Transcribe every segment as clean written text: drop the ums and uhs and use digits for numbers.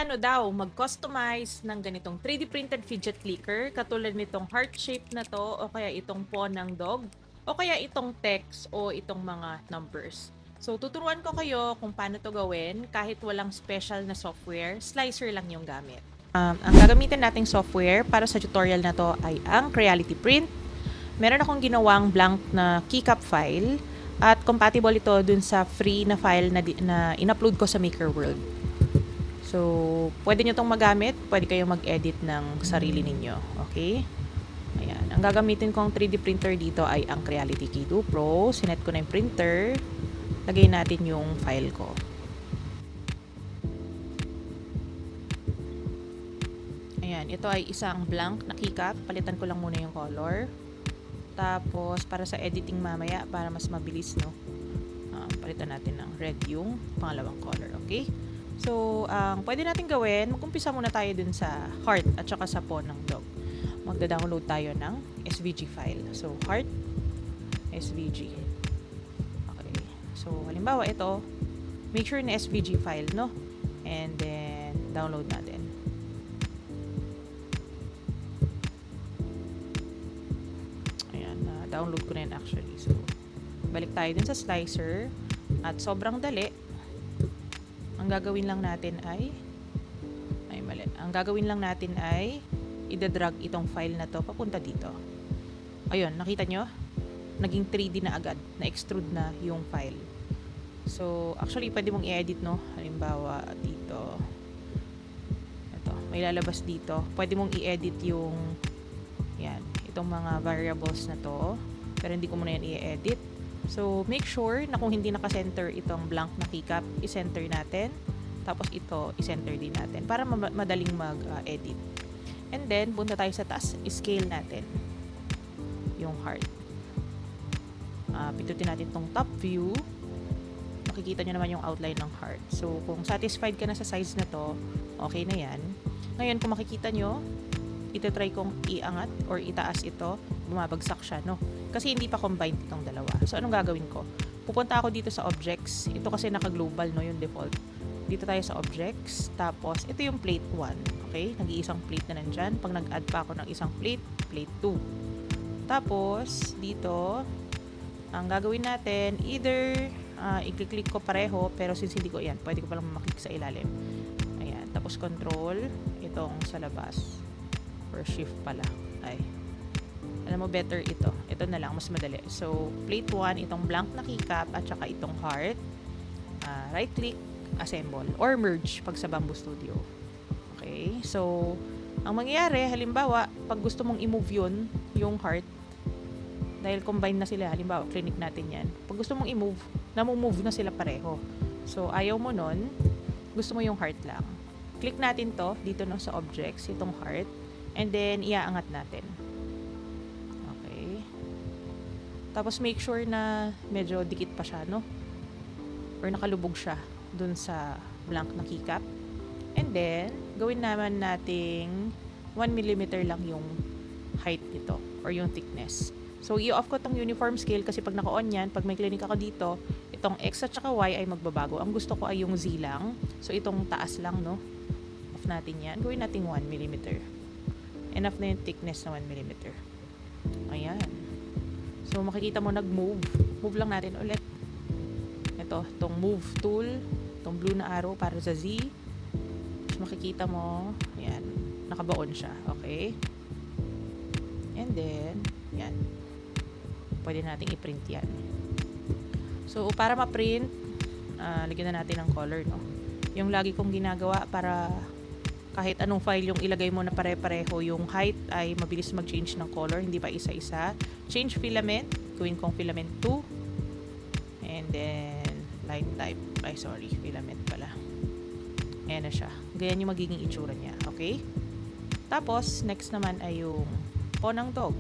paano daw mag-customize ng ganitong 3D printed fidget clicker katulad nitong heart shape na to o kaya itong paw ng dog o kaya itong text o itong mga numbers. So tuturuan ko kayo kung paano to gawin kahit walang special na software, slicer lang yung gamit. Ang gagamitin nating software para sa tutorial na to ay ang Creality Print. Meron akong ginawang blank na keycap file at compatible ito dun sa free na file na in-upload ko sa MakerWorld. So, pwede nyo itong magamit. Pwede kayong mag-edit ng sarili ninyo. Okay? Ayan. Ang gagamitin kong 3D printer dito ay ang Creality Key 2 Pro. Sinet ko na yung printer. Lagay natin yung file ko. Ayan. Ito ay isang blank na keycap. Palitan ko lang muna yung color. Tapos, para sa editing mamaya, para mas mabilis, no? Palitan natin ng red yung pangalawang color. Okay? So, pwede natin gawin, mag-umpisa muna tayo dun sa heart at saka sa paw ng dog. Magda-download tayo ng SVG file. So, heart, SVG. Okay. So, halimbawa ito, make sure na SVG file, no? And then, download natin. Ayan, download ko na yun actually. So, balik tayo dun sa slicer at sobrang dali. Ang gagawin lang natin ay mali. Ang gagawin lang natin ay i-drag itong file na to papunta dito. Ayun, nakita nyo? Naging 3D na agad. Na-extrude na yung file. So, actually, pwede mong i-edit, no? Halimbawa, dito. Ito, may lalabas dito. Pwede mong i-edit yung yan, itong mga variables na to. Pero hindi ko muna yan i-edit. So, make sure na kung hindi naka-center itong blank na keycap, i-center natin. Tapos ito, i-center din natin para madaling mag-edit. And then, punta tayo sa taas, i-scale natin yung heart. Pindutin natin itong top view. Makikita nyo naman yung outline ng heart. So, kung satisfied ka na sa size na to, okay na yan. Ngayon, kung makikita nyo, ito-try kong iangat or itaas ito, bumabagsak siya, no? Kasi hindi pa combined itong dalawa. So, anong gagawin ko? Pupunta ako dito sa objects. Ito kasi naka-global, no? Yung default. Dito tayo sa objects. Tapos, ito yung plate 1. Okay? Nag-iisang plate na nandyan. Pag nag-add pa ako ng isang plate, plate 2. Tapos, dito, ang gagawin natin, either i-click ko pareho, pero since hindi ko, yan, pwede ko palang maklik sa ilalim. Ayan. Tapos, control, itong sa labas. Or shift pala. Ay. Alam mo, better ito. Ito na lang, mas madali. So, plate 1, itong blank na keycap at saka itong heart. Right click, assemble. Or merge pag sa Bamboo Studio. Okay? So, ang mangyayari, halimbawa, pag gusto mong i-move yun, yung heart, dahil combine na sila, halimbawa, clinic natin yan. Pag gusto mong i-move, namumove na sila pareho. So, ayaw mo nun, gusto mo yung heart lang. Click natin to, dito no, sa objects, itong heart. And then, iaangat natin. Okay. Tapos, make sure na medyo dikit pa siya, no? Or nakalubog siya dun sa blank na keycap. And then, gawin naman nating 1mm lang yung height nito or yung thickness. So, i-off ko tong uniform scale kasi pag naka-on yan, pag may clinic ako dito, itong X at saka Y ay magbabago. Ang gusto ko ay yung Z lang. So, itong taas lang, no? Off natin yan. Gawin nating 1mm. Enough na yung thickness na 1mm. Ayan. So, makikita mo nag-move. Move lang natin ulit. Ito, itong move tool. Itong blue na arrow para sa Z. So, makikita mo, ayan, nakabaon siya. Okay? And then, yan. Pwede nating i-print yan. So, para ma-print, lagyan na natin ng color, no? Yung lagi kong ginagawa para kahit anong file yung ilagay mo na pare-pareho, yung height ay mabilis mag-change ng color, hindi pa isa-isa. Change filament, gawin kong filament 2. And then, line type. Ay, sorry, filament pala. Ayan na siya. Ganyan yung magiging itsura niya. Okay? Tapos, next naman ay yung paw ng dog.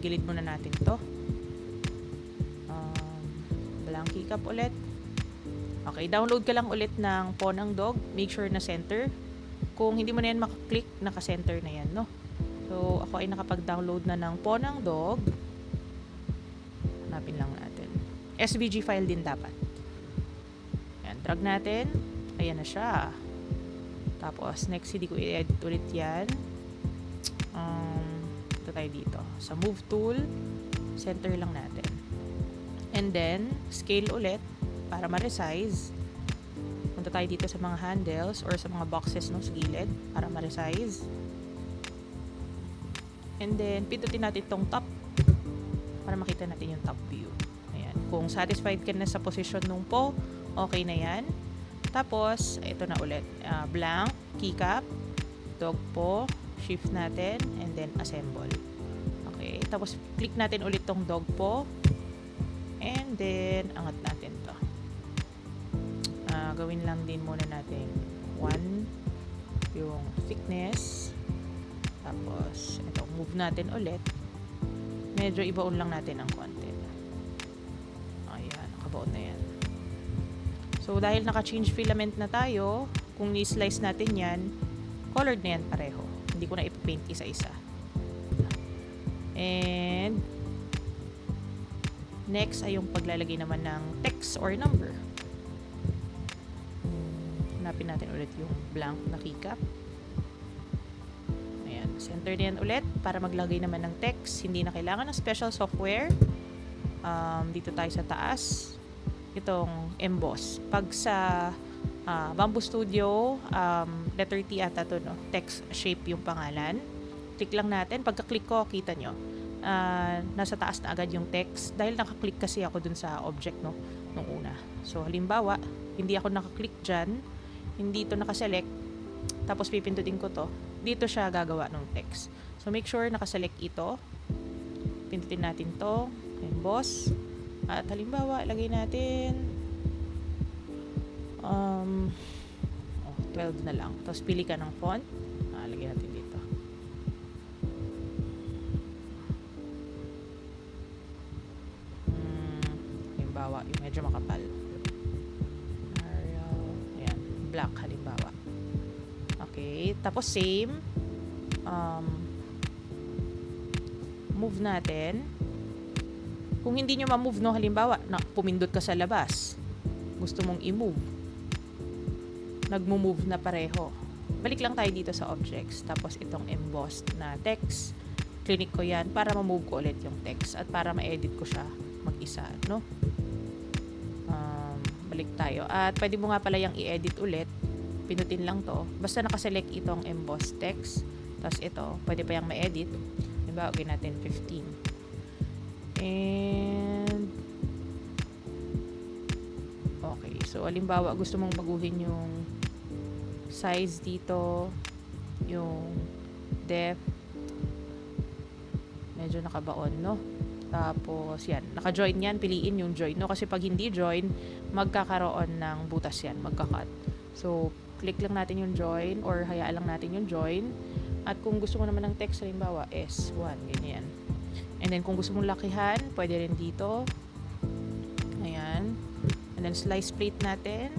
Gilid muna natin to. Blank keycap ulit. Okay, download ka lang ulit ng paw ng dog. Make sure na center. Kung hindi mo na yan makaklik, naka-center na yan, no? So, ako ay nakapag-download na ng paw ng dog. Hanapin lang natin. SVG file din dapat. Ayan, drag natin. Ayan na siya. Tapos, next, hindi ko i-edit ulit yan. Ito tayo dito. Sa move tool, center lang natin. And then, scale ulit para ma-resize. Punta tayo dito sa mga handles or sa mga boxes no, sa gilid para ma-resize. And then, pindutin natin itong top para makita natin yung top view. Ayan. Kung satisfied ka na sa position nung po, okay na yan. Tapos, ito na ulit. Blank, keycap, dog po, shift natin, and then assemble. Okay. Tapos, click natin ulit tong dog po. And then, angat natin to. Gawin lang din muna natin 1 yung thickness. Tapos, ito, move natin ulit. Medyo ibaon lang natin ang konti. Ayan, nakabaon na yan. So, dahil naka-change filament na tayo, kung ni-slice natin yan, colored na yan pareho. Hindi ko na ipapaint isa-isa. And, next ay yung paglalagay naman ng text or number. Hanapin natin ulit yung blank na keycap. Ayan, center na yan ulit para maglagay naman ng text. Hindi na kailangan ng special software. Dito tayo sa taas. Itong emboss. Pag sa Bamboo Studio, letter T ata to, no? Text shape yung pangalan. Click lang natin. Pagka-click ko, kita nyo. Nasa taas na agad yung text. Dahil nakaklik kasi ako dun sa object, no? Nung una. So, halimbawa, hindi ako nakaklik dyan. Hindi ito nakaselect. Tapos, pipindutin ko to. Dito siya gagawa ng text. So, make sure nakaselect ito. Pindutin natin to. Emboss. At halimbawa, lagay natin 12 na lang. Tapos pili ka ng font. Lagay natin dito. Halimbawa, yung medyo makapal. Ayan, black halimbawa. Okay, tapos same. Move natin. Kung hindi nyo ma-move, no, halimbawa, pumindot ka sa labas. Gusto mong i-move. Nagmo-move na pareho. Balik lang tayo dito sa objects. Tapos itong embossed na text. Click ko yan para ma-move ko ulit yung text. At para ma-edit ko siya mag-isa, no? Balik tayo. At pwede mo nga pala yung i-edit ulit. Pinutin lang to. Basta nakaselect itong embossed text. Tapos ito, pwede pa yung ma-edit. Halimbawa, gawin natin 15. And okay, so halimbawa gusto mong baguhin yung size dito, yung depth, medyo nakabaon, no? Tapos yan, naka-join yan, piliin yung join, no? Kasi pag hindi join, magkakaroon ng butas yan, magka-cut. So, click lang natin yung join or hayaan lang natin yung join. At kung gusto mo naman ng text, halimbawa S1, ganyan. And then, kung gusto mong lakihan, pwede rin dito. Ayan. And then, slice plate natin.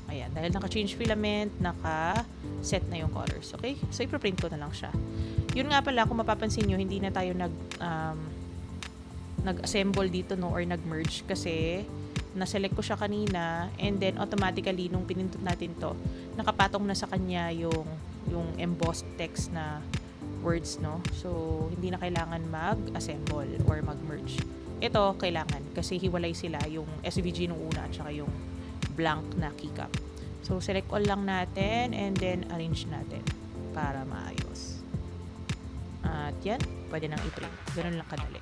Ayan. Dahil naka-change filament, naka-set na yung colors. Okay? So, ipaprint ko na lang siya. Yun nga pala, kung mapapansin nyo, hindi na tayo nag-assemble dito, no? Or nag-merge. Kasi, na-select ko siya kanina. And then, automatically, nung pinindot natin to, nakapatong na sa kanya yung embossed text na words, no? So, hindi na kailangan mag-assemble or mag-merge. Ito, kailangan kasi hiwalay sila yung SVG nung una at saka yung blank na keycap. So, select all lang natin and then arrange natin para maayos. At yan, pwede nang i-print. Ganun lang kadali.